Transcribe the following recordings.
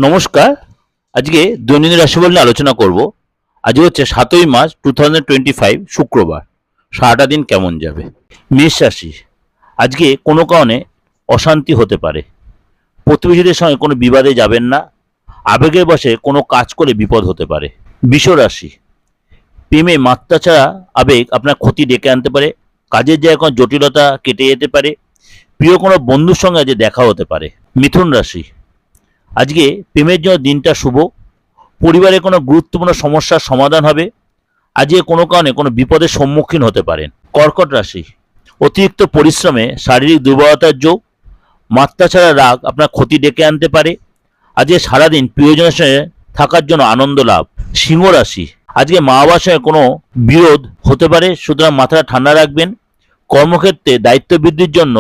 নমস্কার। আজকে দৈনন্দিন রাশিফল নিয়ে আলোচনা করব। আজকে হচ্ছে 7ই মার্চ 2025 শুক্রবার। সারাটা দিন কেমন যাবে? মেষ রাশি, আজকে কোনো কারণে অশান্তি হতে পারে। প্রতিবেশীদের সঙ্গে কোনো বিবাদে যাবেন না। আবেগের বশে কোনো কাজ করে বিপদ হতে পারে। বৃষ রাশি, প্রেমে মাত্রাছাড়া আবেগ আপনার ক্ষতি ডেকে আনতে পারে। কাজের জায়গায় কোনো জটিলতা কেটে যেতে পারে। প্রিয় কোনো বন্ধুর সঙ্গে আজকে দেখা হতে পারে। মিথুন রাশি, আজকে প্রেমের জন্য দিনটা শুভ। পরিবারে কোনো গুরুত্বপূর্ণ সমস্যার সমাধান হবে। আজকে কোনো কারণে কোনো বিপদের সম্মুখীন হতে পারেন। কর্কট রাশি, অতিরিক্ত পরিশ্রমে শারীরিক দুর্বলতার যোগ। মাত্রা ছাড়া রাগ আপনার ক্ষতি ডেকে আনতে পারে। আজকে সারাদিন প্রিয়জনের সঙ্গে থাকার জন্য আনন্দ লাভ। সিংহ রাশি, আজকে মা বাবার সঙ্গে কোনো বিরোধ হতে পারে, সুতরাং মাথাটা ঠান্ডা রাখবেন। কর্মক্ষেত্রে দায়িত্ব বৃদ্ধির জন্য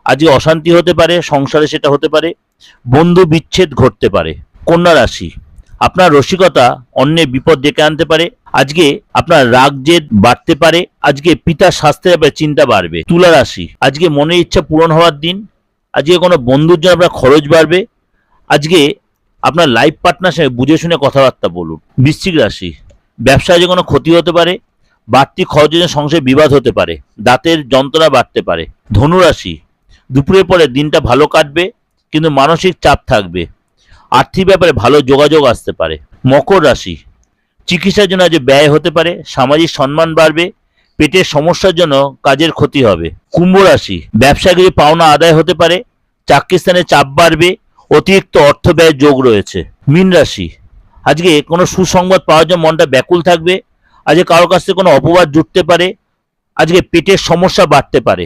আজকে অশান্তি হতে পারে, সংসারে সেটা হতে পারে। বন্ধু বিচ্ছেদ ঘটতে পারে। কন্যা রাশি, আপনার রসিকতা অন্যের বিপদ ডেকে আনতে পারে। আজকে আপনার রাগ জেদ বাড়তে পারে। আজকে পিতার স্বাস্থ্যের ব্যাপারে চিন্তা বাড়বে। তুলা রাশি, আজকে মনের ইচ্ছা পূরণ হওয়ার দিন। আজকে কোনো বন্ধুর জন্য আপনার খরচ বাড়বে। আজকে আপনার লাইফ পার্টনার সঙ্গে বুঝে শুনে কথাবার্তা বলুন। বৃশ্চিক রাশি, ব্যবসায় যে কোনো ক্ষতি হতে পারে। বাড়তি খরচের জন্য সংসারে বিবাদ হতে পারে। দাঁতের যন্ত্রণা বাড়তে পারে। ধনু রাশি, দুপুরের পরে দিনটা ভালো কাটবে, কিন্তু মানসিক চাপ থাকবে। আর্থিক ব্যাপারে ভালো যোগাযোগ আসতে পারে। মকর রাশি, চিকিৎসার জন্য আজ ব্যয় হতে পারে। সামাজিক সম্মান বাড়বে। পেটের সমস্যার জন্য কাজের ক্ষতি হবে। কুম্ভ রাশি, ব্যবসায় কিছু পাওনা আদায় হতে পারে। চাকরি স্থানে চাপ বাড়বে। অতিরিক্ত অর্থ ব্যয়ের যোগ রয়েছে। মীন রাশি, আজকে কোনো সুসংবাদ পাওয়ার জন্য মনটা ব্যাকুল থাকবে। আজকে কারোর কাছ থেকে কোনো অপবাদ জুটতে পারে। আজকে পেটের সমস্যা বাড়তে পারে।